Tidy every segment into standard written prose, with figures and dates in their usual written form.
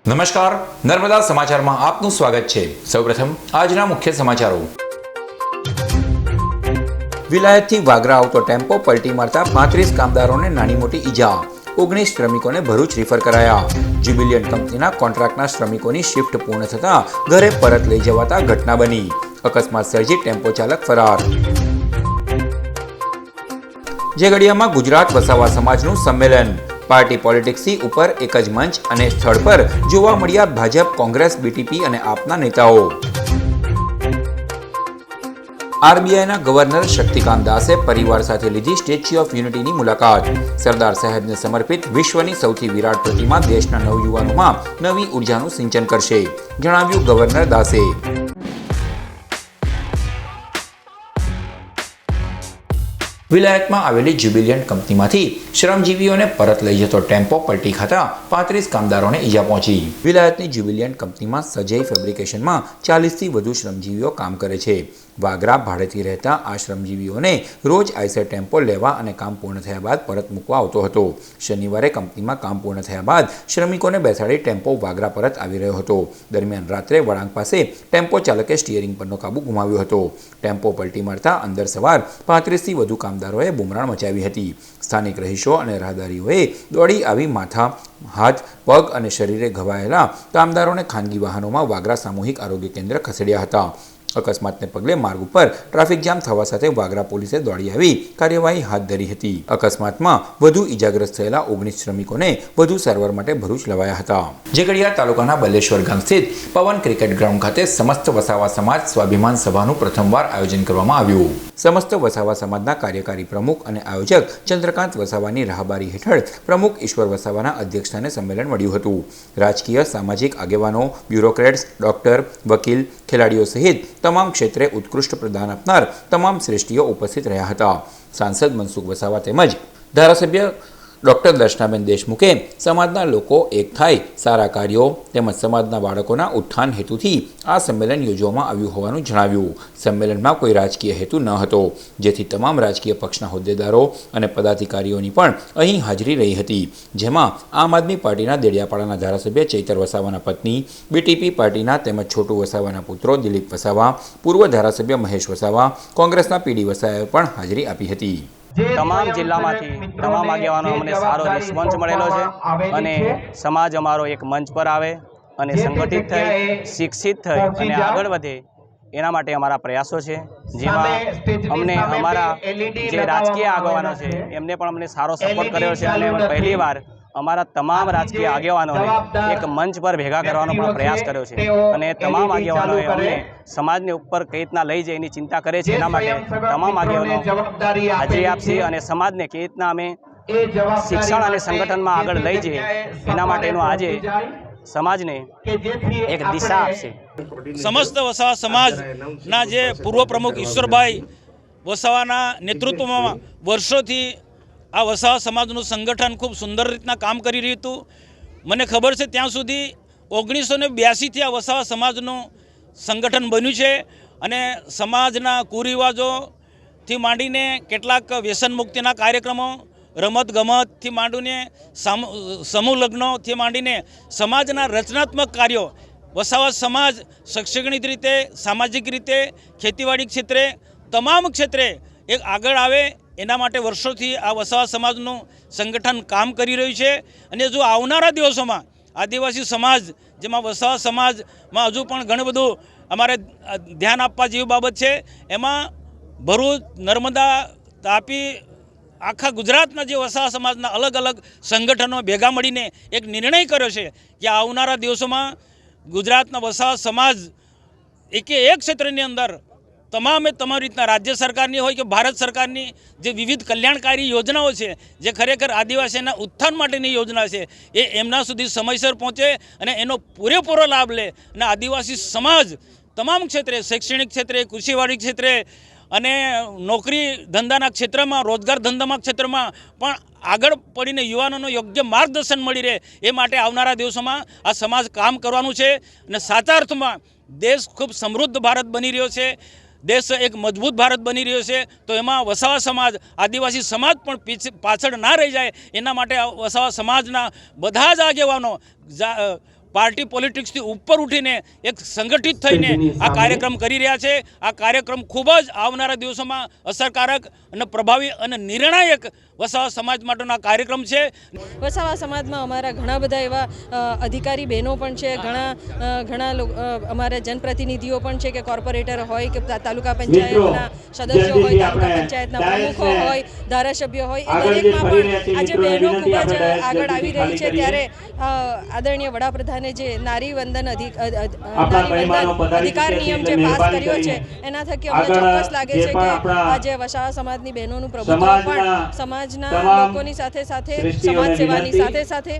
નમસ્કાર, નર્મદા સમાચારમાં આપનું સ્વાગત છે। સૌપ્રથમ આજના મુખ્ય સમાચારો। વિલાયતથી વાગરા આવતો ટેમ્પો પલટી મારતા 35 કામદારોને નાની મોટી ઈજા, 19 શ્રમિકોને ભરૂચ રિફર કરાયા। જ્યુબિલિયન્ટ કંપનીના કોન્ટ્રાક્ટના શ્રમિકોની શિફ્ટ પૂર્ણ થતાં ઘરે પરત લઈ જવાતા ઘટના બની, અકસ્માત સર્જી ટેમ્પો ચાલક ફરાર। ઝઘડિયામાં ગુજરાત વસાવા સમાજનું સંમેલન, પાર્ટી પોલિટિક્સથી ઉપર એક જ મંચ અને સ્થળ પર જોવા મળ્યા ભાજપ, કોંગ્રેસ, બીટીપી અને આપના નેતાઓ। આરબીઆઈના ગવર્નર શક્તિકાંત દાસે પરિવાર સાથે લીધી સ્ટેચ્યુ ઓફ યુનિટીની મુલાકાત। સરદાર સાહેબને સમર્પિત વિશ્વની સૌથી વિરાટ પ્રતિમા દેશના નવયુવાનોમાં નવી ઉર્જાનું સિંચન કરશે, જણાવ્યું ગવર્નર દાસે। વિલાયતમાં આવેલી જ્યુબિલિયન્ટ કંપનીમાંથી શ્રમજીવીઓને પરત લઈ જતો ટેમ્પો પલટી ખાતા 35 કામદારોને ઈજા પહોંચી। વિલાયતની જ્યુબિલિયન્ટ કંપનીમાં સજય ફેબ્રિકેશનમાં 40થી વધુ શ્રમજીવીઓ કામ કરે છે। વાગરા ભાડેથી રહેતા આ શ્રમજીવીઓને રોજ આઈસર ટેમ્પો લેવા અને કામ પૂર્ણ થયા બાદ પરત મૂકવા આવતો હતો। શનિવારે કંપનીમાં કામ પૂર્ણ થયા બાદ શ્રમિકોને બેસાડી ટેમ્પો વાગરા પરત આવી રહ્યો હતો। દરમિયાન રાત્રે વળાંક પાસે ટેમ્પો ચાલકે સ્ટીયરિંગ પરનો કાબુ ગુમાવ્યો હતો। ટેમ્પો પલટી મારતા અંદર સવાર 35થી વધુ કામદારોએ બુમરાણ મચાવી હતી। સ્થાનિક રહીશો અને રાહદારીઓએ દોડી આવી માથા, હાથ, પગ અને શરીરે ઘવાયેલા કામદારોને ખાનગી વાહનોમાં વાગરા સામૂહિક આરોગ્ય કેન્દ્ર ખસેડ્યા હતા। અકસ્માતને પગલે માર્ગ ઉપર ટ્રાફિક જામ થવા સાથે વાગરા પોલીસે દોડી આવી કાર્યવાહી હાથ ધરી હતી। અકસ્માતમાં વધુ ઈજાગ્રસ્ત થયેલા 19 શ્રમિકોને વધુ સારવાર માટે ભરૂચ લવાયા હતા। ઝઘડિયા તાલુકાના બલેશ્વર ગામ સ્થિત પવન ક્રિકેટ ગ્રાઉન્ડ ખાતે સમસ્ત વસાવા સમાજ સ્વાભિમાન સભાનું પ્રથમવાર આયોજન કરવામાં આવ્યું। સમસ્ત વસાવા સમાજના કાર્યકારી પ્રમુખ અને આયોજક ચંદ્રકાંત વસાવાની રાહબારી હેઠળ પ્રમુખ ઈશ્વર વસાવાના અધ્યક્ષસ્થાને સંમેલન મળ્યું હતું। રાજકીય, સામાજિક આગેવાનો, બ્યુરોક્રેટ્સ, ડોક્ટર, વકીલ, ખેલાડીઓ સહિત તમામ ક્ષેત્રે ઉત્કૃષ્ટ પ્રદાન આપનાર તમામ શ્રેષ્ઠીઓ ઉપસ્થિત રહ્યા હતા। સાંસદ મનસુખ વસાવા તેમજ ધારાસભ્ય ડોક્ટર દર્શનાબેન દેશમુખે સમાજના લોકો એક થાય, સારા કાર્યો તેમજ સમાજના બાળકોના ઉત્થાન હેતુથી આ સંમેલન યોજવામાં આવ્યું હોવાનું જણાવ્યું। સંમેલનમાં કોઈ રાજકીય હેતુ ન હતો, જેથી તમામ રાજકીય પક્ષના હોદ્દેદારો અને પદાધિકારીઓની પણ અહીં હાજરી રહી હતી, જેમાં આમ આદમી પાર્ટીના દેડિયાપાડાના ધારાસભ્ય ચૈતર વસાવાના પત્ની, બીટીપી પાર્ટીના તેમજ છોટુ વસાવાના પુત્રો દિલીપ વસાવા, પૂર્વ ધારાસભ્ય મહેશ વસાવા, કોંગ્રેસના પીડી વસાવાએ પણ હાજરી આપી હતી। તમામ જિલ્લામાંથી તમામ આગેવાનો અમને સારો રિસ્પોન્સ મળેલો છે અને સમાજ અમારો એક મંચ પર આવે અને સંગઠિત થઈ, શિક્ષિત થઈ અને આગળ વધે એના માટે અમારા પ્રયાસો છે, જેમાં અમને અમારા જે રાજકીય આગેવાનો છે એમને પણ અમને સારો સપોર્ટ કર્યો છે અને પહેલીવાર અમારા તમામ રાજકીય આગેવાનોને એક મંચ પર ભેગા કરવાનો પણ પ્રયાસ કર્યો છે અને તમામ આગેવાનોએ અમને સમાજને ઉપર કઈ રીતના લઈ જાય એની ચિંતા કરે છે। એના માટે તમામ આગેવાનો હાજરી આપશે અને સમાજને કઈ રીતના અમે શિક્ષણ અને સંગઠનમાં આગળ લઈ જઈએ એના માટેનું આજે સમાજને એક દિશા આપશે। સમસ્ત વસાવા સમાજના જે પૂર્વ પ્રમુખ ઈશ્વરભાઈ વસાવાના નેતૃત્વમાં વર્ષોથી આ વસાવા સમાજનું સંગઠન ખૂબ સુંદર રીતના કામ કરી રહ્યું હતું। મને ખબર છે ત્યાં સુધી 1982થી આ વસાવા સમાજનું સંગઠન બન્યું છે અને સમાજના કુરિવાજોથી માંડીને કેટલાક વ્યસન મુક્તિના કાર્યક્રમો, રમત ગમતથી માંડીને સમૂહ લગ્નોથી માંડીને સમાજના રચનાત્મક કાર્યો વસાવા સમાજ શૈક્ષણિક રીતે, સામાજિક રીતે, ખેતીવાડી ક્ષેત્રે, તમામ ક્ષેત્રે એક આગળ આવે એના માટે વર્ષોથી આ વસાવા સમાજનું સંગઠન કામ કરી રહ્યું છે અને જો આવનારા દિવસોમાં આદિવાસી સમાજ, જેમાં વસાવા સમાજમાં હજુ પણ ઘણું બધું અમારે ધ્યાન આપવા જેવી બાબત છે, એમાં ભરૂચ, નર્મદા, તાપી, આખા ગુજરાતના જે વસાવા સમાજના અલગ અલગ સંગઠનો ભેગા મળીને એક નિર્ણય કર્યો છે કે આવનારા દિવસોમાં ગુજરાતના વસાવા સમાજ એક ક્ષેત્રની અંદર તમામે તમામ રીતના રાજ્ય સરકારની હોય કે ભારત સરકારની જે વિવિધ કલ્યાણકારી યોજનાઓ છે, જે ખરેખર આદિવાસીના ઉત્થાન માટેની યોજના છે, એ એમના સુધી સમયસર પહોંચે અને એનો પૂરેપૂરો લાભ લે અને આદિવાસી સમાજ તમામ ક્ષેત્રે, શૈક્ષણિક ક્ષેત્રે, કૃષિવાડી ક્ષેત્રે અને નોકરી ધંધાના ક્ષેત્રમાં, રોજગાર ધંધામાં ક્ષેત્રમાં પણ આગળ પડીને યુવાનોનો યોગ્ય માર્ગદર્શન મળી રહે એ માટે આવનારા દિવસોમાં આ સમાજ કામ કરવાનું છે અને સાચા અર્થમાં દેશ ખૂબ સમૃદ્ધ ભારત બની રહ્યો છે, દેશ એક મજબૂત ભારત બની રહ્યો છે, તો એમાં વસાવા સમાજ, આદિવાસી સમાજ પણ પાછળ ના રહી જાય એના માટે વસાવા સમાજના બધા જ આગેવાનો પાર્ટી પોલિટિક્સથી ઉપર ઉઠીને એક સંગઠિત થઈને આ કાર્યક્રમ કરી રહ્યા છે. આ કાર્યક્રમ ખૂબ જ આવનારા દિવસોમાં અસરકારક અને પ્રભાવી અને નિર્ણાયક વસાવા સમાજ માટેનો આ કાર્યક્રમ છે. વસાવા સમાજમાં અમારા ઘણા બધા એવા અધિકારી બહેનો પણ છે, ઘણા અમારા જનપ્રતિનિધિઓ પણ છે, કે કોર્પોરેટર હોય કે તાલુકા પંચાયતના સદસ્યો હોય, તાલુકા પંચાયતના પ્રમુખો હોય, ધારાસભ્યો હોય, એ દરેકમાં પણ આજે બહેનો ખૂબ જ આગળ આવી રહી છે. ત્યારે આદરણીય વડાપ્રધાને જે નારી વંદન અધિકાર નિયમ જે પાસ કર્યો છે, એના થકી અમને ચોક્કસ લાગે છે કે આજે વસાવા સમાજની બહેનોનું પ્રભુત્વ પણ સમાજના લોકોની સાથે સાથે સમાજ સેવાની સાથે સાથે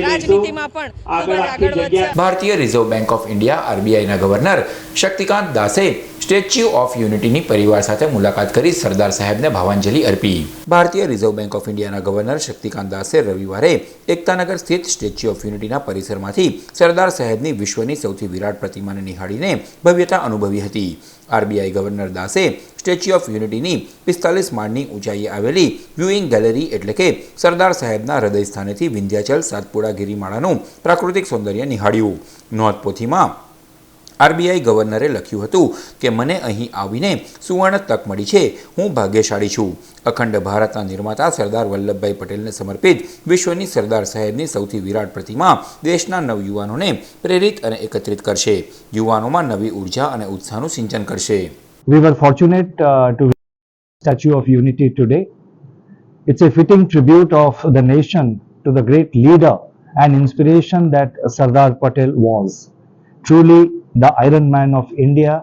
રાજનીતિમાં પણ ખૂબ જ આગળ વધશે. ભારતીય રિઝર્વ બેંક ઓફ ઇન્ડિયા આરબીઆઈના ગવર્નર શક્તિકાંત દાસે સ્ટેચ્યુ ઓફ યુનિટીની પરિવાર સાથે મુલાકાત કરી સરદાર સાહેબને ભાવાંજલિ અર્પી. ભારતીય રિઝર્વ બેંક ઓફ ઇન્ડિયાના ગવર્નર શક્તિકાંત દાસે રવિવારે એકતાનગર સ્થિત સ્ટેચ્યુ ઓફ યુનિટીના પરિસરમાંથી સરદાર સાહેબની વિશ્વની સૌથી વિરાટ પ્રતિમાને નિહાળીને ભવ્યતા અનુભવી હતી. આરબીઆઈ ગવર્નર દાસે સ્ટેચ્યુ ઓફ યુનિટીની 45 માળની ઊંચાઈએ આવેલી વ્યુઇંગ ગેલેરી એટલે કે સરદાર સાહેબના હૃદય સ્થાનેથી વિંધ્યાચલ સાતપુડા ગિરિમાળાનું પ્રાકૃતિક સૌંદર્ય નિહાળ્યું. નોંધપોથીમાં આરબીઆઈ ગવર્નરે લખ્યું હતું કે મને અહીં આવીને સુવર્ણ તક મળી છે, હું ભાગ્યશાળી છું. અખંડ ભારતના નિર્માતા સરદાર વલ્લભભાઈ પટેલને સમર્પિત વિશ્વની સરદાર સાહેબની સૌથી વિરાટ પ્રતિમા દેશના નવયુવાનોને પ્રેરિત અને એકત્રિત કરશે, યુવાનોમાં નવી ઉર્જા અને ઉત્સાહનું સિંચન કરશે. We were fortunate to visit the Statue of Unity today. It's a fitting tribute of the nation to the great leader and inspiration that Sardar Patel was. Truly, the Iron Man of India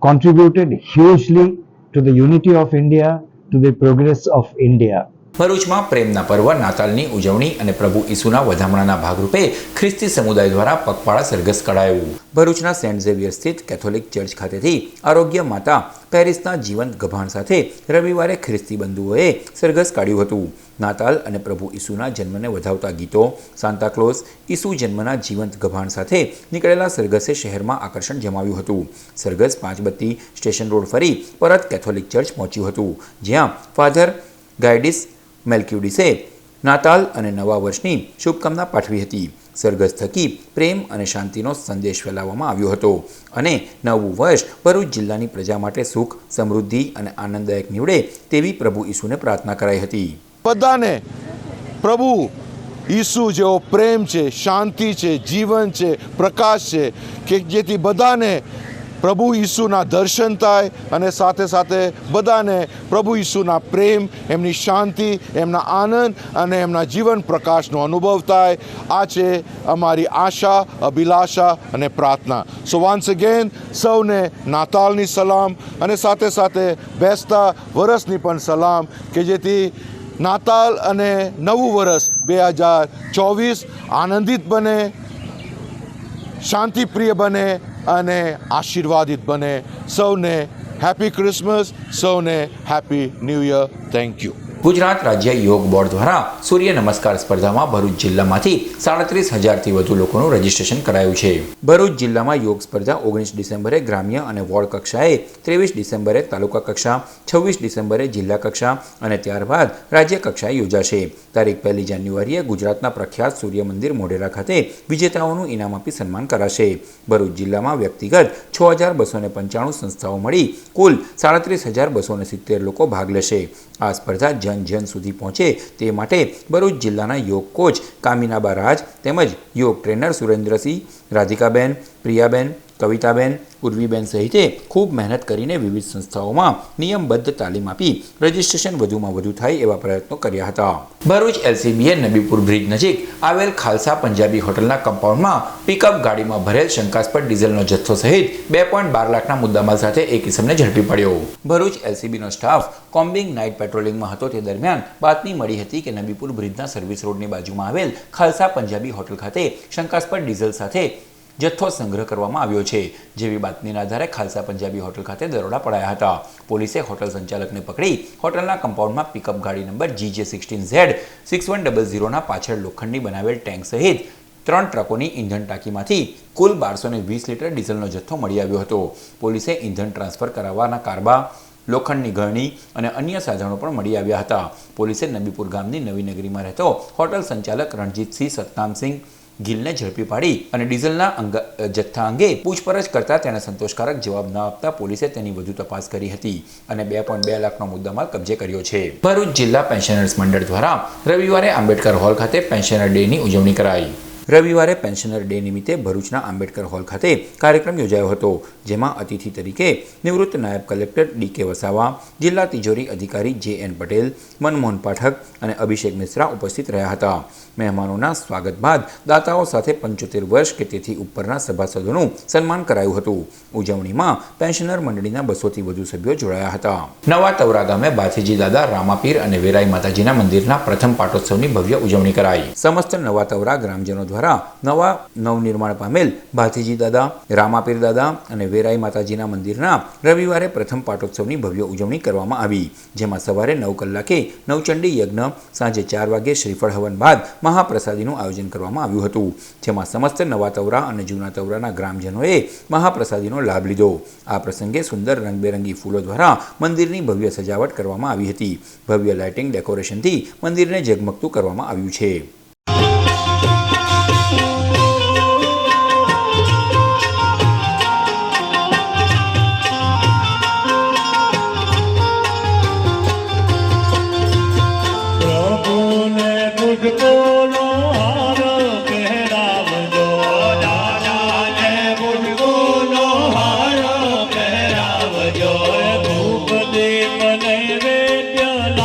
contributed hugely to the unity of India, to the progress of India. ભરૂચમાં પ્રેમના પર્વ નાતાલની ઉજવણી અને પ્રભુ ઈસુના વધામણાના ભાગરૂપે ખ્રિસ્તી સમુદાય દ્વારા પગપાળા સરઘસ કઢાયું. ભરૂચના સેન્ટ ઝેવિયર સ્થિત કેથોલિક ચર્ચ ખાતેથી આરોગ્ય માતા પેરિસના જીવંત ગભાણ સાથે રવિવારે ખ્રિસ્તી બંધુઓએ સરઘસ કાઢ્યું હતું. નાતાલ અને પ્રભુ ઈસુના જન્મને વધાવતા ગીતો, સાન્તાક્લોઝ, ઈસુ જન્મના જીવંત ગભાણ સાથે નીકળેલા સરઘસે શહેરમાં આકર્ષણ જમાવ્યું હતું. સરઘસ પાંચબત્તી સ્ટેશન રોડ ફરી પરત કેથોલિક ચર્ચ પહોંચ્યું હતું, જ્યાં ફાધર ગાયડિસ મેલ્ક્યુડિસે નાતાલ અને નવા વર્ષની શુભકામના પાઠવી હતી. સરઘસ થકી પ્રેમ અને શાંતિનો સંદેશ ફેલાવવામાં આવ્યો હતો અને નવું વર્ષ ભરૂચ જિલ્લાની પ્રજા માટે સુખ, સમૃદ્ધિ અને આનંદદાયક નીવડે તેવી પ્રભુ ઈસુને પ્રાર્થના કરાઈ હતી. બધાને પ્રભુ ઈસુ જેવો પ્રેમ છે, શાંતિ છે, જીવન છે, પ્રકાશ છે, કે જેથી બધાને પ્રભુ ઈસુના દર્શન થાય અને સાથે સાથે બધાને પ્રભુ ઈસુના પ્રેમ, એમની શાંતિ, એમના આનંદ અને એમના જીવન પ્રકાશનો અનુભવ થાય. આ છે અમારી આશા, અભિલાષા અને પ્રાર્થના. સો વન્સ અગેન સૌને નાતાલની સલામ અને સાથે સાથે બેસતા વરસની પણ સલામ, કે જેથી નાતાલ અને નવું વર્ષ 2024 આનંદિત બને, શાંતિપ્રિય બને અને આશીર્વાદિત બને. સૌને હેપી ક્રિસમસ, સૌને happy new year. Thank you. Gujarat રાજ્ય યોગ બોર્ડ દ્વારા સૂર્ય નમસ્કાર સ્પર્ધામાં ભરૂચ જિલ્લામાંથી 37,000થી વધુ લોકોનું રજીસ્ટ્રેશન કરાયું છે. ભરૂચ જિલ્લામાં યોગ સ્પર્ધા 19 ડિસેમ્બરે ગ્રામ્ય અને વોર્ડ કક્ષાએ, 23 ડિસેમ્બરે તાલુકા કક્ષા, 26 ડિસેમ્બરે જિલ્લા કક્ષા અને ત્યારબાદ રાજ્ય કક્ષાએ યોજાશે. તારીખ 1 જાન્યુઆરીએ ગુજરાતના પ્રખ્યાત સૂર્ય મંદિર મોઢેરા ખાતે વિજેતાઓનું ઇનામ આપી સન્માન કરાશે. ભરૂચ જિલ્લામાં વ્યક્તિગત 6,295 સંસ્થાઓ મળી કુલ 37,270 લોકો ભાગ લેશે. આ સ્પર્ધા જન સુધી પહોંચે તે માટે ભરૂચ જિલ્લાના યોગ કોચ કામિનાબા રાજ તેમજ યોગ ટ્રેનર સુરેન્દ્રસિંહ, રાધિકાબેન, પ્રિયાબેન, કવિતાબેન, ઉર્વીબેન સહિતે ખૂબ મહેનત કરીને વિવિધ સંસ્થાઓમાં નિયમબદ્ધ તાલીમ આપી રજીસ્ટ્રેશન વધુમાં વધુ થાય એવા પ્રયત્નો કર્યા હતા. ભરૂચ એલસીબીએ નબીપુર બ્રિજ નજીક આવેલ ખાલસા પંજાબી હોટલના કમ્પાઉન્ડમાં પિકઅપ ગાડીમાં ભરેલ શંકાસ્પદ ડીઝલનો જથ્થો સહિત 2.12 લાખના મુદ્દામાલ સાથે એક ઇસમને ઝડપી પડ્યો. ભરૂચ એલસીબીનો સ્ટાફ કોમ્બિંગ નાઇટ પેટ્રોલિંગમાં હતો તે દરમિયાન બાતમી મળી હતી કે નબીપુર બ્રિજના સર્વિસ રોડની બાજુમાં આવેલ ખાલસા પંજાબી હોટલ ખાતે શંકાસ્પદ ડીઝલ સાથે જથ્થો સંગ્રહ કરવામાં આવ્યો છે. જેવી બાતમીના આધારે ખાલસા પંજાબી હોટલ ખાતે દરોડા પડાયા હતા. પોલીસે હોટલ સંચાલકને પકડી હોટલના કમ્પાઉન્ડમાં પિકઅપ ગાડી નંબર GJ16Z6100ના પાછળ લોખંડની બનાવેલ ટેન્ક સહિત 3 ટ્રકોની ઇંધણ ટાંકીમાંથી કુલ 1220 લીટર ડીઝલનો જથ્થો મળી આવ્યો હતો. પોલીસે ઇંધણ ટ્રાન્સફર કરાવવાના કારબા, લોખંડની ગળણી અને અન્ય સાધનો પણ મળી આવ્યા હતા. પોલીસે નબીપુર ગામની નવી નગરીમાં રહેતો હોટલ સંચાલક રણજીતસિંહ સતનામસિંહ ગિલને ઝડપી પાડી અને ડીઝલના જથ્થા અંગે પૂછપરછ કરતા તેને સંતોષકારક જવાબ ન આપતા પોલીસે તેની વધુ તપાસ કરી હતી અને 2.2 લાખનો મુદ્દામાલ કબજે કર્યો છે. ભરૂચ જિલ્લા પેન્શનર્સ મંડળ દ્વારા રવિવારે આંબેડકર હોલ ખાતે પેન્શનર ડેની ઉજવણી કરાઈ. રવિવારે પેન્શનર ડે નિમિત્તે ભરૂચના આંબેડકર હોલ ખાતે કાર્યક્રમ યોજાયો હતો, જેમાં અતિથિ તરીકે નિવૃત્ત નાયબ કલેક્ટર ડી.કે. વસાવા, જિલ્લા તિજોરી અધિકારી જે.એન. પટેલ, મનમોહન પાઠક અને અભિષેક મિશ્રા ઉપસ્થિત રહ્યા હતા. મહેમાનોના સ્વાગત બાદ દાતાઓ સાથે 75 વર્ષ કે તેથી ઉપરના સભાસદોનું સન્માન કરાયું હતું. ઉજવણીમાં પેન્શનર મંડળીના 200થી વધુ સભ્યો જોડાયા હતા. નવા તવરા ગામે ભાથીજી દાદા, રામાપીર અને વેરાઈ માતાજીના મંદિરના પ્રથમ પાટોત્સવની ભવ્ય ઉજવણી કરાઈ. સમસ્ત નવા તવરા ગ્રામજનો દ્વારા નવનિર્માણ પામેલ ભાથીજી દાદા, રામાપીર દાદા અને વેરાઈ માતાજીના મંદિરના રવિવારે પ્રથમ પાટોત્સવની ભવ્ય ઉજવણી કરવામાં આવી, જેમાં સવારે 9 કલાકે નવચંડી યજ્ઞ, સાંજે 4 વાગે શ્રીફળ હવન બાદ મહાપ્રસાદીનું આયોજન કરવામાં આવ્યું હતું, જેમાં સમસ્ત નવા તવરા અને જૂના તવરાના ગ્રામજનોએ મહાપ્રસાદીનો લાભ લીધો. આ પ્રસંગે સુંદર રંગબેરંગી ફૂલો દ્વારા મંદિરની ભવ્ય સજાવટ કરવામાં આવી હતી. ભવ્ય લાઇટિંગ ડેકોરેશનથી મંદિરને ઝગમગતું કરવામાં આવ્યું છે.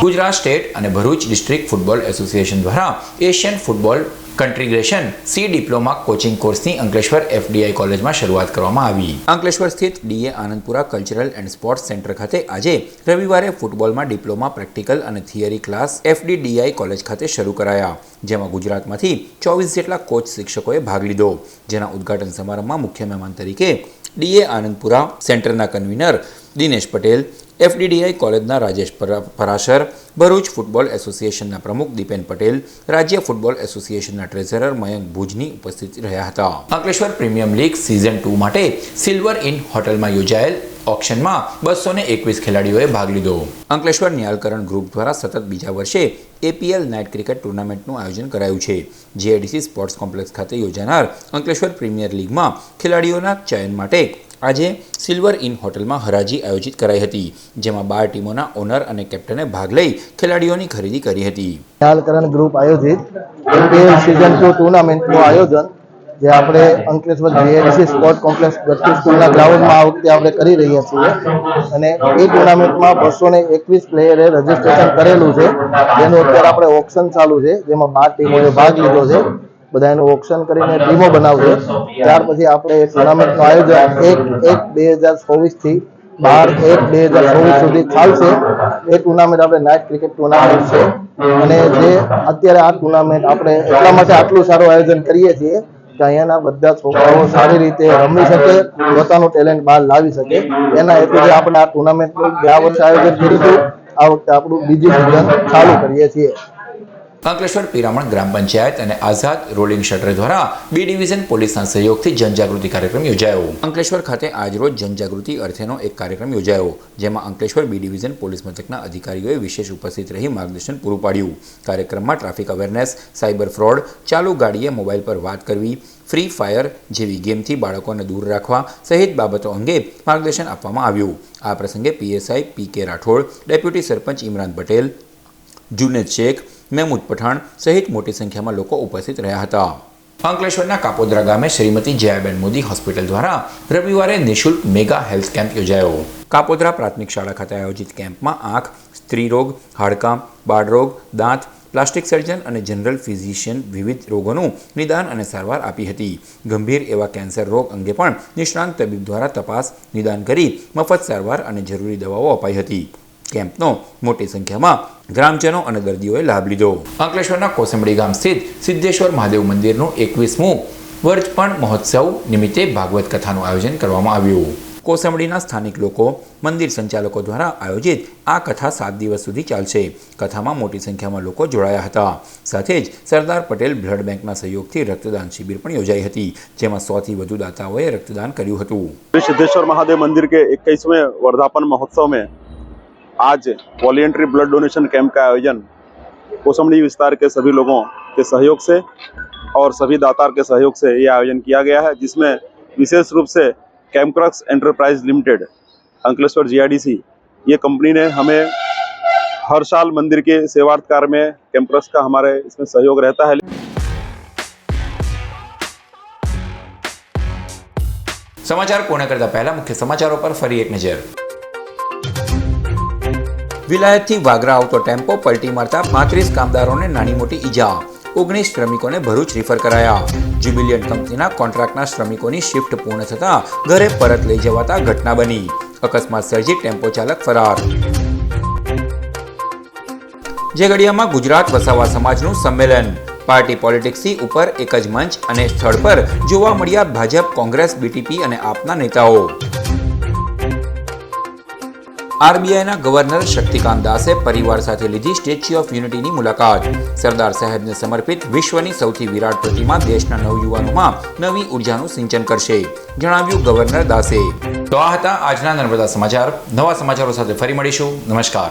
ગુજરાત સ્ટેટ અને ભરૂચ ડિસ્ટ્રિક્ટ ફૂટબોલ એસોસિએશન દ્વારા Asian football confederation C diploma coaching કોર્સની અંકલેશ્વર એફડીઆઈ કોલેજમાં શરૂઆત કરવામાં આવી. અંકલેશ્વર સ્થિત DA Anandpura cultural and sports centre ખાતે આજે રવિવારે ફૂટબોલમાં ડિપ્લોમા પ્રેક્ટિકલ અને થિયરી ક્લાસ એફડીડીઆઈ કોલેજ ખાતે શરૂ કરાયા, જેમાં ગુજરાતમાંથી 24 જેટલા કોચ શિક્ષકોએ ભાગ લીધો. જેના ઉદ્ઘાટન સમારંભમાં મુખ્ય મહેમાન તરીકે ડીએ આનંદપુરા સેન્ટરના કન્વીનર દિનેશ પટેલ, એફડીડીઆઈ કોલેજના રાજેશ પરાશર, ભરૂચ ફૂટબોલ એસોસિએશનના પ્રમુખ દીપેન પટેલ, રાજ્ય ફૂટબોલ એસોસિએશનના ટ્રેઝરર મયંક ભુજની ઉપસ્થિત રહ્યા હતા. અંકલેશ્વર પ્રીમિયમ લીગ સિઝન 2 માટે સિલ્વર ઇન હોટલમાં યોજાયેલ ઓક્શનમાં 221 ખેલાડીઓએ ભાગ લીધો. અંકલેશ્વર ન્યાલકરણ ગ્રુપ દ્વારા સતત બીજા વર્ષે એપીએલ નાઇટ ક્રિકેટ ટુર્નામેન્ટનું આયોજન કરાયું છે. જીઆઈડીસી સ્પોર્ટ્સ કોમ્પ્લેક્સ ખાતે યોજાનાર અંકલેશ્વર પ્રીમિયર લીગમાં ખેલાડીઓના ચયન માટે આજે સિલ્વર ઇન હોટલમાં હરાજી આયોજિત કરાઈ હતી, જેમાં 12 ટીમોના ઓનર અને કેપ્ટને ભાગ લઈ ખેલાડીઓની ખરીદી કરી હતી. ન્યાલકરણ ગ્રુપ આયોજિત એપીએલ સિઝન 2 ટુર્નામેન્ટનું આયોજન જે આપણે Ankleshwar GIDC sport complex Gadhvi સ્કૂલના ગ્રાઉન્ડમાં આ વખતે આપણે કરી રહ્યા છીએ અને એ ટુર્નામેન્ટમાં 221 પ્લેયરે રજીસ્ટ્રેશન કરેલું છે, જેનું અત્યારે આપણે ઓક્શન ચાલુ છે, જેમાં 12 ટીમોએ ભાગ લીધો છે. બધા એનું ઓક્શન કરીને ટીમો બનાવશે. ત્યાર પછી આપણે એ ટુર્નામેન્ટનું આયોજન 1/1/2024 થી 12/1/2024 સુધી ચાલશે. એ ટુર્નામેન્ટ આપણે નાઇટ ક્રિકેટ ટુર્નામેન્ટ છે અને જે અત્યારે આ ટુર્નામેન્ટ આપણે એટલા માટે આટલું સારું આયોજન કરીએ છીએ કે અહીંયાના બધા છોકરાઓ સારી રીતે રમી શકે, પોતાનું ટેલેન્ટ બહાર લાવી શકે. એના હેતુથી આપણે આ ટુર્નામેન્ટનું ગયા વર્ષે આયોજન કર્યું હતું. આ વખતે આપણું બીજી સિઝન ચાલુ કરીએ છીએ. અંકલેશ્વર પિરામણ ગ્રામ પંચાયત અને આઝાદ રોલિંગ શટર દ્વારા બી ડિવિઝન પોલીસના સહયોગથી જનજાગૃતિ કાર્યક્રમ યોજાયો. અંકલેશ્વર ખાતે આજરોજ જનજાગૃતિ અર્થેનો એક કાર્યક્રમ યોજાયો, જેમાં અંકલેશ્વર બી ડિવિઝન પોલીસ મથકના અધિકારીઓએ વિશેષ ઉપસ્થિત રહી માર્ગદર્શન પૂરું પાડ્યું. કાર્યક્રમમાં ટ્રાફિક અવેરનેસ, સાયબર ફ્રોડ, ચાલુ ગાડીએ મોબાઈલ પર વાત કરવી, ફ્રી ફાયર જેવી ગેમથી બાળકોને દૂર રાખવા સહિત બાબતો અંગે માર્ગદર્શન આપવામાં આવ્યું. આ પ્રસંગે પીએસઆઈ પી.કે. રાઠોડ, ડેપ્યુટી સરપંચ ઇમરાન પટેલ, જુનેદ શેખ, મહેમૂદ પઠાણ સહિત મોટી સંખ્યામાં લોકો ઉપસ્થિત રહ્યા હતા. અંકલેશ્વરના કાપોદ્રા ગામે શ્રીમતી જયાબેન મોદી હોસ્પિટલ દ્વારા રવિવારે નિઃશુલ્ક મેગા હેલ્થ કેમ્પ યોજાયો. કાપોદ્રા પ્રાથમિક શાળા ખાતે આયોજિત કેમ્પમાં આંખ, સ્ત્રીરોગ, હાડકાં, બાળરોગ, દાંત, પ્લાસ્ટિક સર્જન અને જનરલ ફિઝિશિયન વિવિધ રોગોનું નિદાન અને સારવાર આપી હતી. ગંભીર એવા કેન્સર રોગ અંગે પણ નિષ્ણાંત તબીબ દ્વારા તપાસ, નિદાન કરી મફત સારવાર અને જરૂરી દવાઓ અપાઈ હતી. કેમ્પનો મોટી સંખ્યામાં ગ્રામજનો અને દર્દીઓએ લાભ લીધો. અંકલેશ્વરના કોસંબડી ગામ સ્થિત સિદ્ધેશ્વર મહાદેવ મંદિરનું 21મું વર્ધપણ મહોત્સવ નિમિત્તે ભાગવત કથાનું આયોજન કરવામાં આવ્યું. કોસંબડીના સ્થાનિક લોકો, મંદિર સંચાલકો દ્વારા આયોજિત આ કથા 7 દિવસ સુધી ચાલશે. કથામાં મોટી સંખ્યામાં લોકો જોડાયા હતા. સાથે જ સરદાર પટેલ બ્લડ બેંકના સહયોગથી રક્તદાન શિબિર પણ યોજાઈ હતી, જેમાં 100થી વધુ દાતાઓએ રક્તદાન કર્યું હતું. सिद्धेश्वर महादेव मंदिर के 21वें वर्धापन महोत्सव में आज वॉलेंट्री ब्लड डोनेशन कैंप का आयोजन कोसंबड़ी विस्तार के सभी लोगों के सहयोग से और सभी दातार के सहयोग से ये आयोजन किया गया है, जिसमें विशेष रूप से कैम्क्रक्स एंटरप्राइज लिमिटेड अंकलेश्वर GIDC ये कंपनी ने हमें हर साल मंदिर के सेवार्थ कार्य में कैम्क्रक्स का हमारे इसमें सहयोग रहता है। સમાચાર પૂર્ણ કરતા પહેલા મુખ્ય સમાચારો પર ફરી એક નજર. વિલાયતથી વાગરા આવતો ટેમ્પો પલટી મારતા 35 કામદારોને નાની મોટી ઈજા, 19 શ્રમિકોને ભરૂચ રિફર કરાયા. જ્યુબિલિયન્ટ કંપનીના કોન્ટ્રાક્ટના શ્રમિકોની શિફ્ટ પૂર્ણ થતા ઘરે પરત લઈ જવાતા ઘટના બની. અકસ્માત સર્જી ટેમ્પો ચાલક ફરાર. ઝઘડિયામાં ગુજરાત વસાવા સમાજનું સંમેલન. પાર્ટી પોલિટિક્સથી ઉપર એક જ મંચ અને સ્થળ પર જોવા મળ્યા ભાજપ, કોંગ્રેસ, BTP અને આપના નેતાઓ. RBIના ગવર્નર શક્તિકાંત દાસે પરિવાર સાથે લીધી સ્ટેચ્યુ ઓફ યુનિટીની મુલાકાત. સરદાર સાહેબને સમર્પિત વિશ્વની સૌથી વિરાટ પ્રતિમા દેશના નવયુવાનોમાં નવી ઉર્જાનું સિંચન કરશે, જણાવ્યું ગવર્નર દાસે. તો આ હતા આજના નર્મદા સમાચાર. નવા સમાચારો સાથે ફરી મળીશું. નમસ્કાર.